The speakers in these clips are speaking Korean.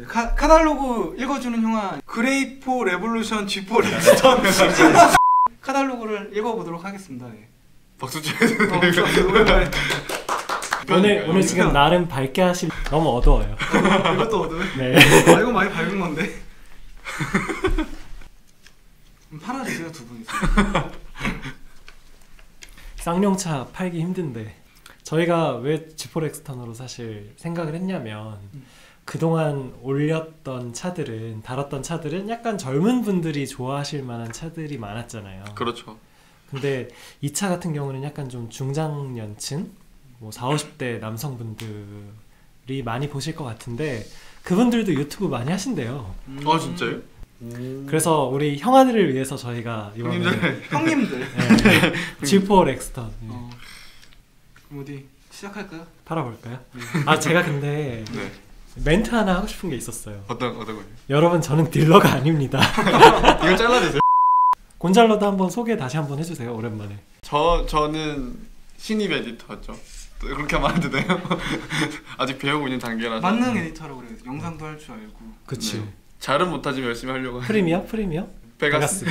카탈로그 읽어주는 형아 그레이포 레볼루션 G4 렉스턴 카탈로그를 읽어보도록 하겠습니다. 네. 박수 쳐야 오늘 지금 나름 밝게 하실 너무 어두워요. 이것도 어두워요? 네. 아, 이거 많이 밝은 건데. 팔아주세요 두 분이서. 쌍용차 팔기 힘든데 저희가 왜 G4 엑스턴으로 사실 생각을 했냐면 그동안 올렸던 차들은 다뤘던 차들은 약간 젊은 분들이 좋아하실 만한 차들이 많았잖아요. 그렇죠. 근데 이 차 같은 경우는 약간 좀 중장년층 뭐 40, 50대 남성분들이 많이 보실 것 같은데 그분들도 유튜브 많이 하신대요. 아 진짜요? 그래서 우리 형아들을 위해서 저희가 이번에 형님들 네, G4 엑스턴 어디 시작할까요? 팔아볼까요? 아 제가 근데 네. 멘트 하나 하고 싶은 게 있었어요. 어떤 거요? 여러분 저는 딜러가 아닙니다. 이거 잘라주세요. 곤잘로도 한번 소개 다시 한번 해주세요. 오랜만에. 저는 신입 에디터죠. 그렇게 하면 안 되나요? 아직 배우고 있는 단계라서. 만능 에디터라고 그래요. 영상도 할 줄 알고. 그치. 네. 잘은 못하지만 열심히 하려고. 프리미어? 프리미어? 베가스.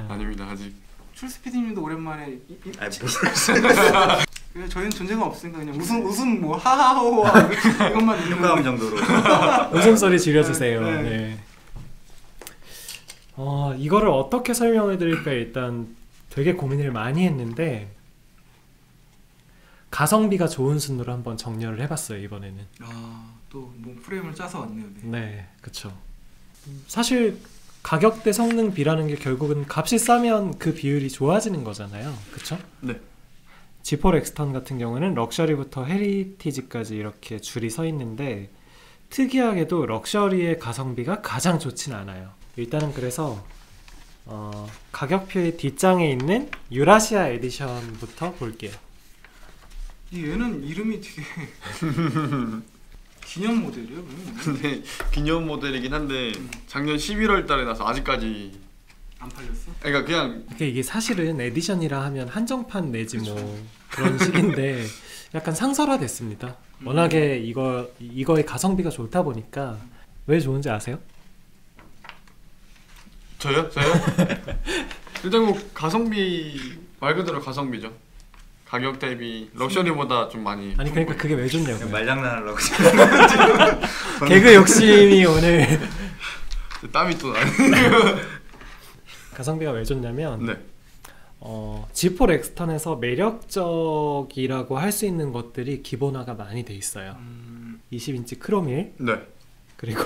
아닙니다 아직. 출스피디님도 오랜만에 저희는 존재감 없으니까 그냥 웃음 뭐 하하호하 이것만 있는 효과음 정도로 웃음소리 줄여주세요. 네. 네. 이거를 어떻게 설명을 드릴까 일단 되게 고민을 많이 했는데 가성비가 좋은 순으로 한번 정렬을 해봤어요 이번에는. 또 뭐 프레임을 짜서 왔네요. 네, 그쵸. 사실 가격 대 성능 비라는 게 결국은 값이 싸면 그 비율이 좋아지는 거잖아요. 그쵸? 네. G4 엑스턴 같은 경우는 럭셔리부터 헤리티지까지 이렇게 줄이 서 있는데 특이하게도 럭셔리의 가성비가 가장 좋진 않아요. 일단은 그래서 가격표의 뒷장에 있는 유라시아 에디션부터 볼게요. 얘는 이름이 되게 기념 모델이에요? 근데 기념 모델이긴 한데 작년 11월 달에 나서 아직까지 안 팔렸어? 그러니까 그냥 이게 사실은 에디션이라 하면 한정판 내지 그쵸. 뭐 그런 식인데 약간 상설화됐습니다. 워낙에 이거의 가성비가 좋다 보니까. 왜 좋은지 아세요? 저요? 일단 뭐 가성비 말 그대로 가성비죠. 가격 대비 럭셔리보다 좀 많이. 아니 그러니까 그게 왜 좋냐고요. 말장난하려고 개그 욕심이 오늘 땀이 또 나네. 가성비가 왜 좋냐면 네. G4 엑스턴에서 매력적이라고 할 수 있는 것들이 기본화가 많이 돼 있어요. 20인치 크롬1 네. 그리고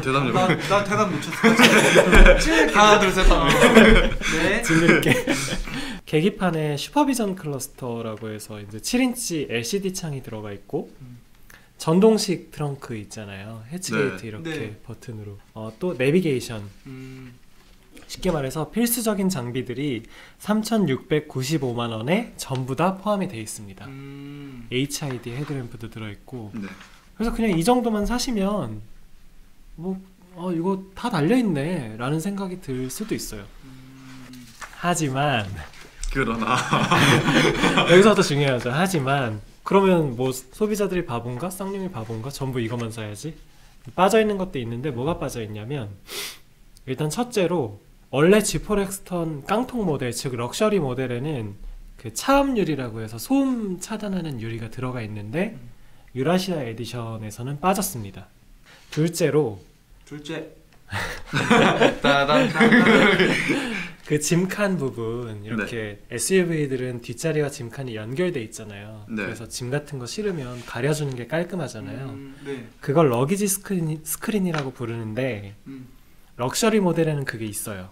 대답 좀. 나 대답 놓쳤어. 하나 둘 셋 하면. 네. 진들게 계기판에 슈퍼비전 클러스터라고 해서 이제 7인치 LCD 창이 들어가 있고 전동식 트렁크 있잖아요. 해치게이트 네. 이렇게 네. 버튼으로 또 내비게이션 쉽게 말해서 필수적인 장비들이 3,695만 원에 전부 다 포함이 되어 있습니다. HID 헤드램프도 들어있고 네. 그래서 그냥 이 정도만 사시면 뭐 이거 다 달려있네 라는 생각이 들 수도 있어요. 하지만 그러나 여기서부터 중요하죠. 하지만 그러면 뭐 소비자들이 바본가? 쌍용이 바본가? 전부 이것만 사야지? 빠져있는 것도 있는데 뭐가 빠져있냐면 일단 첫째로 원래 G4 엑스턴 깡통 모델 즉 럭셔리 모델에는 그 차음유리라고 해서 소음 차단하는 유리가 들어가 있는데 유라시아 에디션에서는 빠졌습니다. 둘째로 따단. 그 짐칸 부분 이렇게 SUV들은 뒷자리와 짐칸이 연결돼 있잖아요. 네. 그래서 짐 같은 거 실으면 가려주는 게 깔끔하잖아요. 네. 그걸 러기지 스크린이라고 부르는데 럭셔리 모델에는 그게 있어요.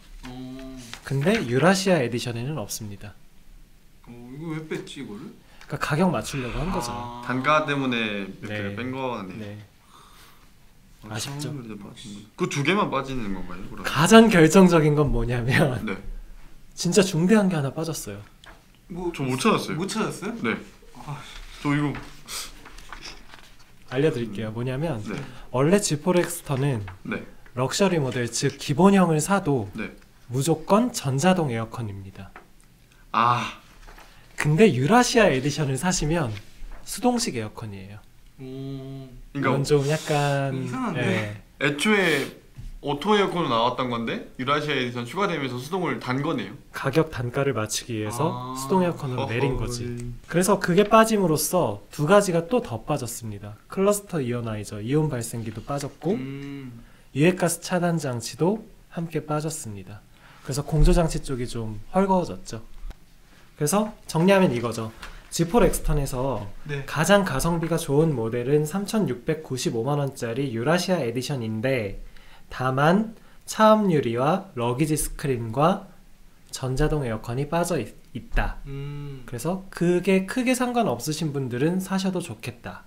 근데 유라시아 에디션에는 없습니다. 이거 왜 뺐지 이거를? 그러니까 가격 맞추려고 한 거죠. 단가 때문에 몇 네. 개를 뺀 거네. 네. 아쉽죠. 그 두 개만 빠지는 건가요? 그럼? 가장 결정적인 건 뭐냐면 네. 진짜 중대한 게 하나 빠졌어요. 저 못 찾았어요. 못 찾았어요? 네. 저 이거 알려드릴게요. 뭐냐면 네. 원래 G4 엑스턴은 네. 럭셔리 모델 즉 기본형을 사도 네. 무조건 전자동 에어컨입니다. 아. 근데 유라시아 에디션을 사시면 수동식 에어컨이에요. 오. 그러니까 이건 좀 약간 이상한데? 예, 애초에 오토 에어컨으로 나왔던 건데 유라시아 에디션 추가되면서 수동을 단 거네요. 가격 단가를 맞추기 위해서 수동 에어컨으로 내린 어허. 거지. 그래서 그게 빠짐으로써 두 가지가 또 더 빠졌습니다. 클러스터 이어나이저, 이온 발생기도 빠졌고 유해가스 차단 장치도 함께 빠졌습니다. 그래서 공조 장치 쪽이 좀 헐거워졌죠. 그래서 정리하면 이거죠. G4 엑스턴에서 네. 가장 가성비가 좋은 모델은 3,695만원짜리 유라시아 에디션인데 다만 차음 유리와 러기지 스크린과 전자동 에어컨이 빠져 있다. 그래서 그게 크게 상관없으신 분들은 사셔도 좋겠다.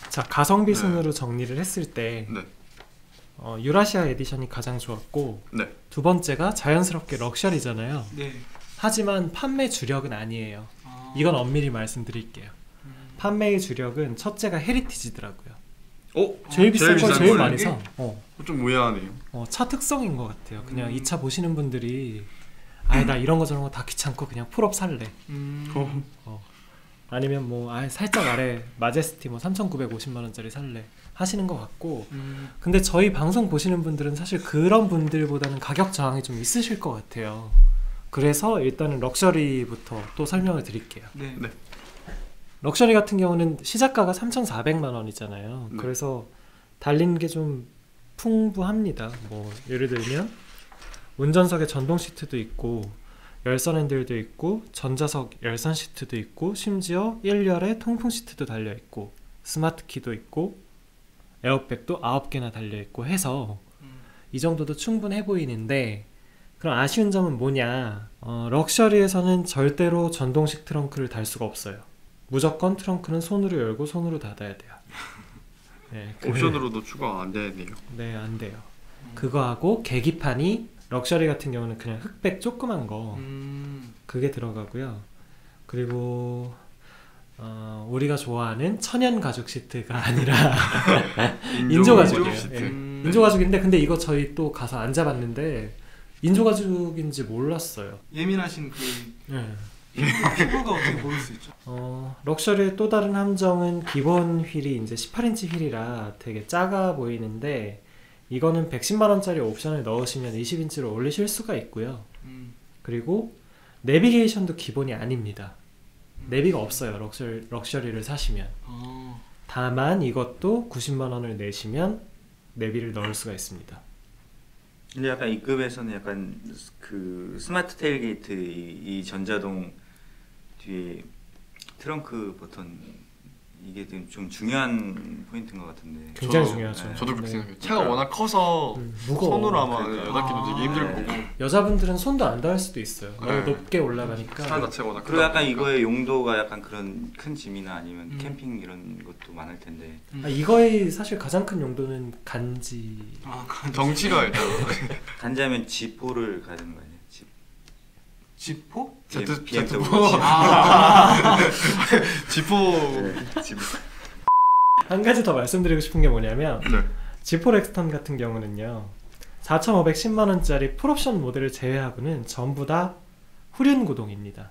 자, 가성비 네. 순으로 정리를 했을 때 네. 유라시아 에디션이 가장 좋았고 네. 두 번째가 자연스럽게 럭셔리잖아요. 네. 하지만 판매 주력은 아니에요. 아. 이건 엄밀히 말씀드릴게요. 판매의 주력은 첫째가 헤리티지더라고요. 제일 비싼 걸 제일 많이 사. 좀 무해하네요. 차 특성인 것 같아요. 그냥 이 차 보시는 분들이 아예 나 이런 거 저런 거 다 귀찮고 그냥 풀업 살래. 아니면 뭐 아예 살짝 아래 마제스티 뭐 3,950만 원짜리 살래 하시는 것 같고. 근데 저희 방송 보시는 분들은 사실 그런 분들보다는 가격 저항이 좀 있으실 것 같아요. 그래서 일단은 럭셔리부터 또 설명을 드릴게요. 네. 네. 럭셔리 같은 경우는 시작가가 3,400만 원이잖아요. 네. 그래서 달리는 게 좀 풍부합니다. 뭐 예를 들면 운전석에 전동 시트도 있고 열선 핸들도 있고 전자석 열선 시트도 있고 심지어 1열에 통풍 시트도 달려 있고 스마트 키도 있고 에어백도 9개나 달려 있고 해서 이 정도도 충분해 보이는데 그럼 아쉬운 점은 뭐냐? 럭셔리에서는 절대로 전동식 트렁크를 달 수가 없어요. 무조건 트렁크는 손으로 열고 손으로 닫아야 돼요. 네, 옵션으로도 추가 안 되네요. 네, 안 돼요. 그거하고 계기판이 럭셔리 같은 경우는 그냥 흑백 조그만 거 그게 들어가고요. 그리고 우리가 좋아하는 천연 가죽 시트가 아니라 인조 가죽이에요. 시트. 예. 인조 가죽인데 근데 이거 저희 또 가서 앉아봤는데 인조 가죽인지 몰랐어요. 예민하신 그 네. 피부가 어떻게 모를 수 있죠? 럭셔리의 또 다른 함정은 기본 휠이 이제 18인치 휠이라 되게 작아 보이는데 이거는 110만 원짜리 옵션을 넣으시면 20인치로 올리실 수가 있고요. 그리고 내비게이션도 기본이 아닙니다. 내비가 없어요. 럭셔리를 사시면. 다만 이것도 90만 원을 내시면 내비를 넣을 수가 있습니다. 근데 약간 이 급에서는 약간 그 스마트 테일게이트 이 전자동 뒤에 트렁크 버튼 이게 좀 중요한 포인트인 것 같은데. 굉장히 저도- 중요하죠. 저도 그렇게 네. 생각해요. 차가 워낙 커서 무거워. 손으로 아마 그러니까. 여닫기도 되게 힘들 아. 거고 여자분들은 손도 안 닿을 수도 있어요. 너무 네. 높게 올라가니까. 차 자체가 워낙 그리고 크다 약간 보니까. 이거의 용도가 약간 그런 큰 짐이나 아니면 음. 캠핑 이런 것도 많을 텐데. 이거의 사실 가장 큰 용도는 간지. 덩치가 일단 간지하면 G4를 가야 되는 거 아니에요? 지포? BMW. G4 한 가지 더 말씀드리고 싶은 게 뭐냐면 네. G4 렉스턴 같은 경우는요 4,510만 원짜리 풀옵션 모델을 제외하고는 전부 다 후륜 구동입니다.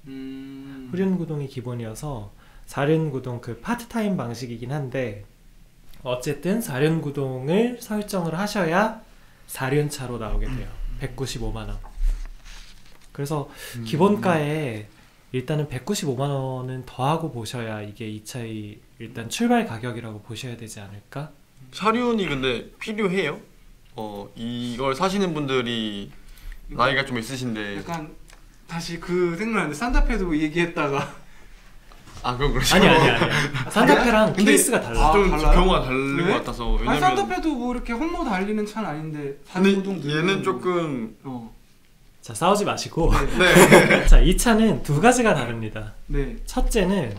후륜 구동이 기본이어서 4륜 구동 그 파트타임 방식이긴 한데 어쨌든 4륜 구동을 설정을 하셔야 4륜차로 나오게 돼요. 195만 원. 그래서 기본가에 일단은 195만 원은 더하고 보셔야 이게 이 차의 일단 출발 가격이라고 보셔야 되지 않을까? 사륜이 근데 필요해요? 이걸 사시는 분들이 나이가 좀 있으신데 약간 다시 그 생각나는데 산타페도 얘기했다가 그건 그렇죠. 아니 산타페랑 근데- 케이스가 달라. 좀 달라요? 경우가 다른 네? 것 같아서 아니 왜냐면 산타페도 뭐 이렇게 홈로 달리는 차는 아닌데 근데 단고동 얘는 조금 자 싸우지 마시고 네. 자, 이 차는 두 가지가 다릅니다. 네. 첫째는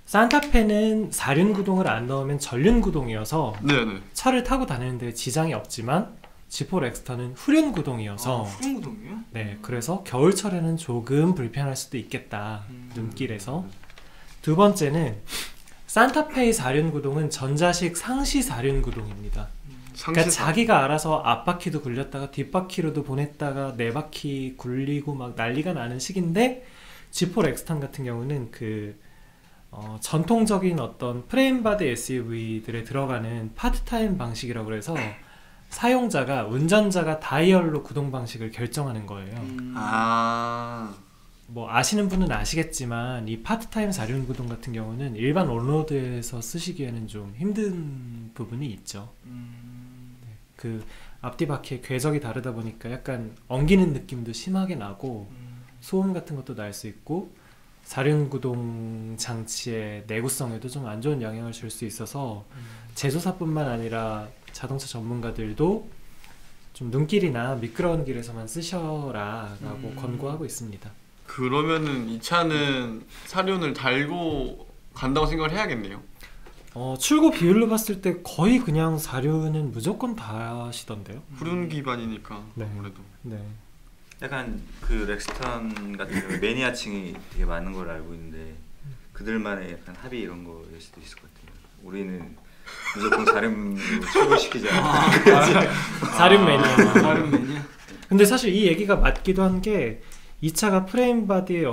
산타페는 4륜 구동을 안 넣으면 전륜 구동이어서 네네. 차를 타고 다니는데 지장이 없지만 G4 렉스턴은 후륜 구동이어서 후륜구동이요? 네, 그래서 겨울철에는 조금 불편할 수도 있겠다. 음. 눈길에서. 두 번째는 산타페의 4륜 구동은 전자식 상시 4륜 구동입니다. 그러니까 자기가 알아서 앞바퀴도 굴렸다가 뒷바퀴로도 보냈다가 네 바퀴 굴리고 막 난리가 나는 식인데 G4 렉스턴 같은 경우는 그 전통적인 어떤 프레임바디 SUV들에 들어가는 파트타임 방식이라고 해서 사용자가 운전자가 다이얼로 구동 방식을 결정하는 거예요. 아. 뭐 아시는 분은 아시겠지만 이 파트타임 4륜 구동 같은 경우는 일반 온로드에서 쓰시기에는 좀 힘든 부분이 있죠. 그 앞뒤 바퀴의 궤적이 다르다 보니까 약간 엉기는 느낌도 심하게 나고 소음 같은 것도 날 수 있고 4륜 구동 장치의 내구성에도 좀 안 좋은 영향을 줄 수 있어서 제조사뿐만 아니라 자동차 전문가들도 좀 눈길이나 미끄러운 길에서만 쓰셔라 라고 권고하고 있습니다. 그러면은 이 차는 사륜을 달고 간다고 생각을 해야겠네요. 출고 비율로 봤을 때 거의 그냥 4륜은 무조건 다 하시던데요. 후륜 기반이니까 네. 아무래도. 네. 약간 그 렉스턴 같은 경우 매니아층이 되게 많은 걸 알고 있는데 그들만의 약간 합의 이런 거일 수도 있을 것 같아요. 우리는 무조건 4륜 출고시키자. 4륜 매니아. 다른 메뉴. 근데 사실 이 얘기가 맞기도 한 게 이 차가 프레임 바디에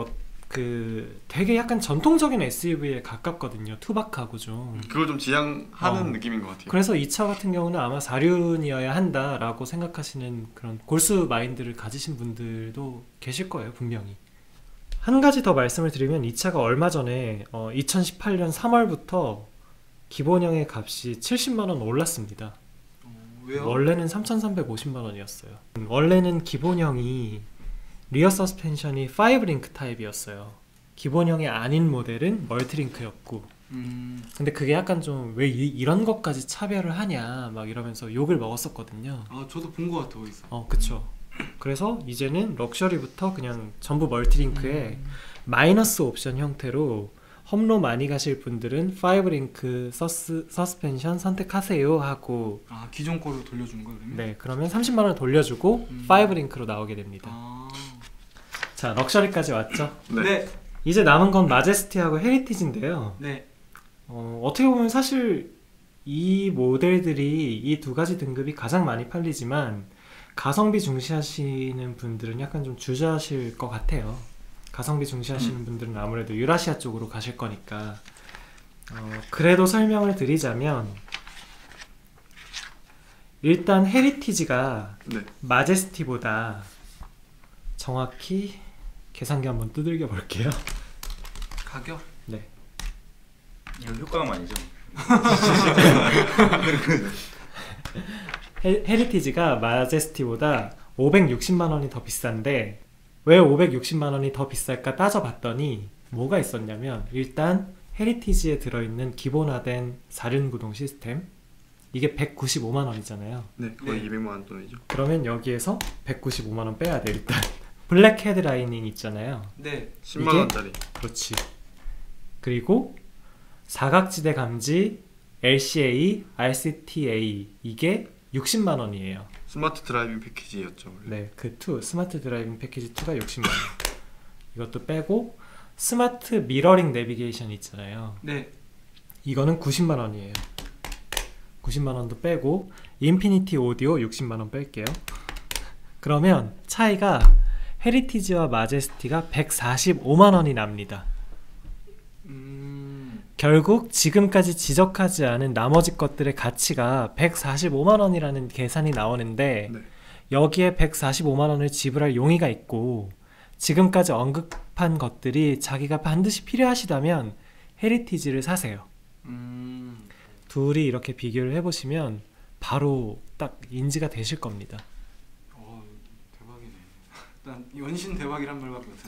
그 되게 약간 전통적인 SUV에 가깝거든요. 투박하고 좀. 그걸 좀 지향하는 어. 느낌인 것 같아요. 그래서 이 차 같은 경우는 아마 4륜이어야 한다라고 생각하시는 그런 골수 마인드를 가지신 분들도 계실 거예요, 분명히. 한 가지 더 말씀을 드리면 이 차가 얼마 전에 2018년 3월부터 기본형의 값이 70만 원 올랐습니다. 왜요? 원래는 3,350만 원이었어요. 원래는 기본형이 리어 서스펜션이 5링크 타입이었어요. 기본형이 아닌 모델은 멀티링크였고 근데 그게 약간 좀 왜 이런 것까지 차별을 하냐 막 이러면서 욕을 먹었었거든요. 아 저도 본 것 같아 어디서. 그쵸. 그래서 이제는 럭셔리부터 그냥 전부 멀티링크에 마이너스 옵션 형태로 험로 많이 가실 분들은 5링크 서스펜션 선택하세요 하고 아 기존 거로 돌려준 거예요 그러면? 네, 그러면 30만 원 돌려주고 5링크로 나오게 됩니다. 아. 자, 럭셔리까지 왔죠? 네. 이제 남은 건 마제스티하고 헤리티지인데요. 네. 어떻게 보면 사실 이 모델들이 이 두 가지 등급이 가장 많이 팔리지만 가성비 중시하시는 분들은 약간 좀 주저하실 것 같아요. 가성비 중시하시는 분들은 아무래도 유라시아 쪽으로 가실 거니까. 그래도 설명을 드리자면 일단 헤리티지가 네. 마제스티보다 정확히 계산기 한번 두들겨 볼게요. 가격? 네. 이거 효과음 아니죠? 헤리티지가 마제스티보다 560만 원이 더 비싼데 왜 560만 원이 더 비쌀까 따져봤더니 뭐가 있었냐면 일단 헤리티지에 들어있는 기본화된 4륜 구동 시스템 이게 195만 원이잖아요. 네, 거의 네. 200만 원 돈이죠. 그러면 여기에서 195만 원 빼야 돼 일단. 블랙 헤드라이닝 있잖아요. 네. 10만 원짜리. 그렇지. 그리고 사각지대 감지 LCA, RCTA 이게 60만 원이에요. 스마트 드라이빙 패키지였죠. 원래. 네, 그 2 스마트 드라이빙 패키지 2가 60만 원. 이것도 빼고 스마트 미러링 내비게이션 있잖아요. 네. 이거는 90만 원이에요. 90만 원도 빼고 인피니티 오디오 60만 원 뺄게요. 그러면 차이가 헤리티지와 마제스티가 145만 원이 납니다. 결국 지금까지 지적하지 않은 나머지 것들의 가치가 145만 원이라는 계산이 나오는데 네. 여기에 145만 원을 지불할 용의가 있고 지금까지 언급한 것들이 자기가 반드시 필요하시다면 헤리티지를 사세요. 둘이 이렇게 비교를 해보시면 바로 딱 인지가 되실 겁니다. 대박이네. 난 연신 대박이란 말밖에 못해.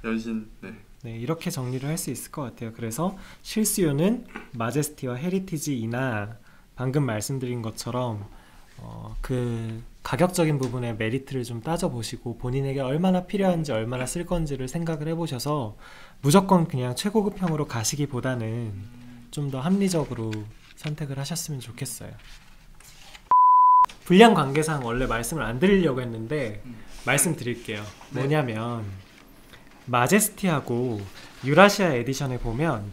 연신. 네. 네, 이렇게 정리를 할 수 있을 것 같아요. 그래서 실수요는 마제스티와 헤리티지이나 방금 말씀드린 것처럼 그 가격적인 부분의 메리트를 좀 따져보시고 본인에게 얼마나 필요한지 얼마나 쓸 건지를 생각을 해보셔서 무조건 그냥 최고급형으로 가시기보다는 좀 더 합리적으로 선택을 하셨으면 좋겠어요. 분량 관계상 원래 말씀을 안 드리려고 했는데 말씀드릴게요. 네. 뭐냐면 마제스티하고 유라시아 에디션에 보면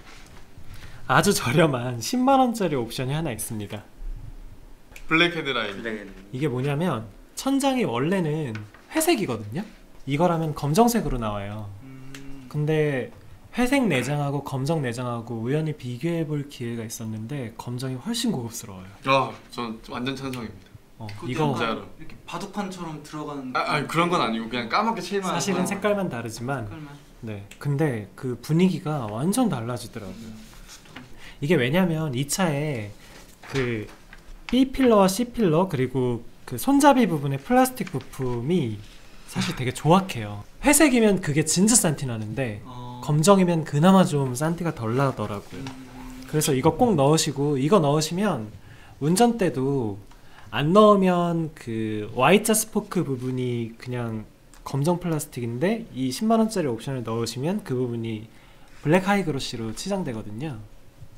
아주 저렴한 10만원짜리 옵션이 하나 있습니다. 블랙 헤드라인. 이게 뭐냐면 천장이 원래는 회색이거든요. 이거라면 검정색으로 나와요. 근데 회색 내장하고 검정 내장하고 우연히 비교해 볼 기회가 있었는데 검정이 훨씬 고급스러워요. 전 완전 찬성입니다. 이거 진짜로. 이렇게 바둑판처럼 들어가는. 아니 그런 건 아니고 그냥 까맣게 칠만. 사실은 색깔만 다르지만 색깔만. 네. 근데 그 분위기가 완전 달라지더라고요. 이게 왜냐면 이 차에 그 B 필러와 C 필러 그리고 그 손잡이 부분의 플라스틱 부품이 사실 되게 조악해요. 회색이면 그게 진짜 산티 나는데 검정이면 그나마 좀 산티가 덜 나더라고요. 그래서 이거 꼭 넣으시고 이거 넣으시면 운전대도 안 넣으면 그 Y자 스포크 부분이 그냥 검정 플라스틱인데 이 10만원짜리 옵션을 넣으시면 그 부분이 블랙 하이그로시로 치장되거든요.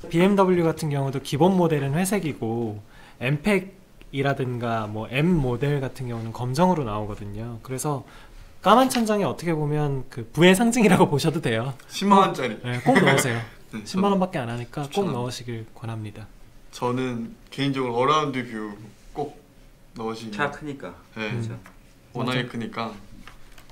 BMW 같은 경우도 기본 모델은 회색이고 M팩이라든가 뭐 M 모델 같은 경우는 검정으로 나오거든요. 그래서 까만 천장이 어떻게 보면 그 부의 상징이라고 보셔도 돼요. 10만원짜리. 네, 꼭 넣으세요. 네, 10만원밖에 안 하니까 꼭 추천합니다. 넣으시길 권합니다. 저는 개인적으로 어라운드 뷰 꼭 넣으시면. 차 크니까. 네. 그렇죠. 워낙에 크니까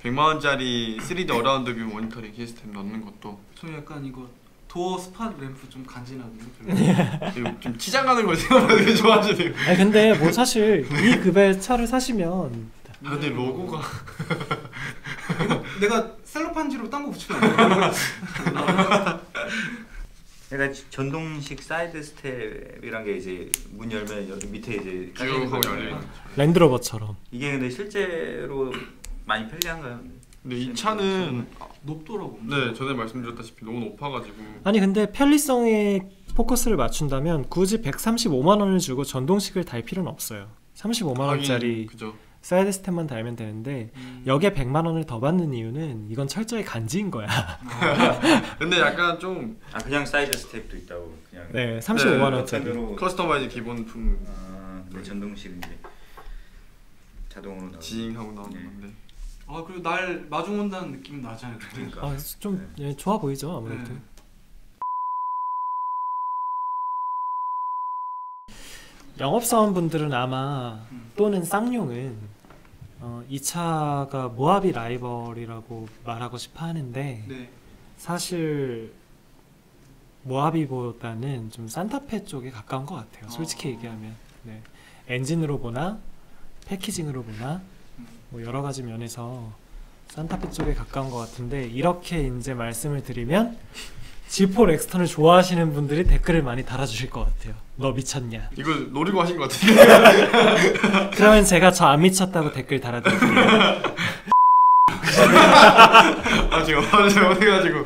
100만원짜리 3D 어라운드 뷰 모니터링 시스템 넣는 것도 저 약간 이거 도어 스팟 램프 좀 간지나거든요. 그리고 좀 치장하는 걸 생각보다 되게 좋아하시네요. 아니 근데 뭐 사실 이 급의 차를 사시면 근데 로고가 이거 내가 셀로판지로 딴 거 붙이면 안 돼. 그러니까 전동식 사이드 스텝이란 게 이제 문 열면 여기 밑에 이제 쭉 깔려 있는 하고 거잖아요. 열리는. 랜드로버처럼. 이게 근데 실제로 많이 편리한가요? 근데 이 차는 높더라고. 네 전에 말씀드렸다시피 너무 높아가지고 아니 근데 편리성에 포커스를 맞춘다면 굳이 135만원을 주고 전동식을 달 필요는 없어요. 35만원짜리 그죠. 사이드 스텝만 달면 되는데 여기에 100만원을 더 받는 이유는 이건 철저히 간지인 거야. 근데 약간 좀 그냥 사이드 스텝도 있다고 그냥. 네, 35만원짜리. 로 커스터마이즈 기본품 네, 전동식 이제 자동으로 나오는. 지잉하고 나오는 네. 건데 그리고 날 마중 온다는 느낌 나잖아요. 그러니까. 좀 예, 좋아 보이죠 아무래도. 네. 영업사원분들은 아마 또는 쌍용은 이 차가 모하비 라이벌이라고 말하고 싶어 하는데 네. 사실 모하비보다는 좀 산타페 쪽에 가까운 것 같아요. 솔직히 얘기하면. 네. 엔진으로 보나 패키징으로 보나 뭐 여러 가지 면에서 산타페 쪽에 가까운 것 같은데 이렇게 이제 말씀을 드리면 G4 렉스턴을 좋아하시는 분들이 댓글을 많이 달아주실 것 같아요. 너 미쳤냐? 이거 노리고 하신 것 같은데. 그러면 제가 저 안 미쳤다고 댓글 달아드릴게요. 제가 말을 잘못해가지고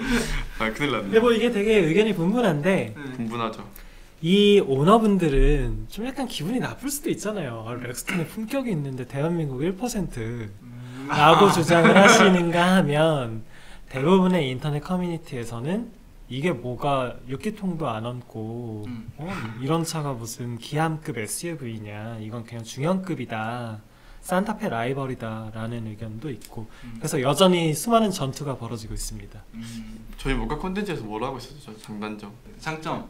큰일 났네. 근데 뭐 이게 되게 의견이 분분한데 분분하죠. 이 오너분들은 좀 약간 기분이 나쁠 수도 있잖아요. 렉스턴에 품격이 있는데 대한민국 1% 라고 주장을 하시는가 하면 대부분의 인터넷 커뮤니티에서는 이게 뭐가 6기통도 안 얹고 이런 차가 무슨 기함급 SUV냐, 이건 그냥 중형급이다, 산타페 라이벌이다 라는 의견도 있고 그래서 여전히 수많은 전투가 벌어지고 있습니다. 저희 목화 콘텐츠에서 뭐라고 했었죠? 장단점. 장점,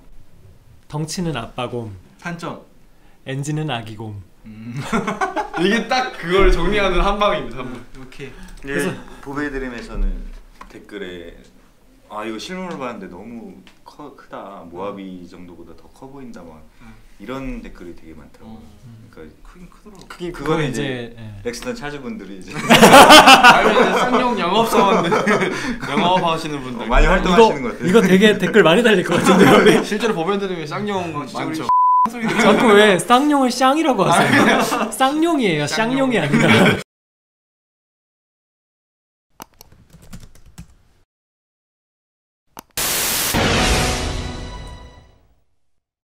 덩치는 아빠곰, 단점. 엔진은 아기곰. 이게 딱 그걸 정리하는 한 방입니다. 한 방. 이렇게. 그래서 보배드림에서는 댓글에 이거 실물을 봤는데 너무 크다. 모하비 정도보다 더 커 보인다. 막 이런 댓글이 되게 많더라고요. 그러니까 크긴 크더라고. 그거는 이제 예. 렉스턴 차주분들이 이제 아니면 이제 쌍용 영업사원들 영업하시는 분들 많이 활동하시는 것 같아요. 이거 되게 댓글 많이 달릴 것 같은데요. 우리? 실제로 보배드림이 쌍용 진짜 많죠. 소리 자꾸 왜 쌍용을 쌍이라고 하세요? 쌍용이에요. 쌍용이 아니라.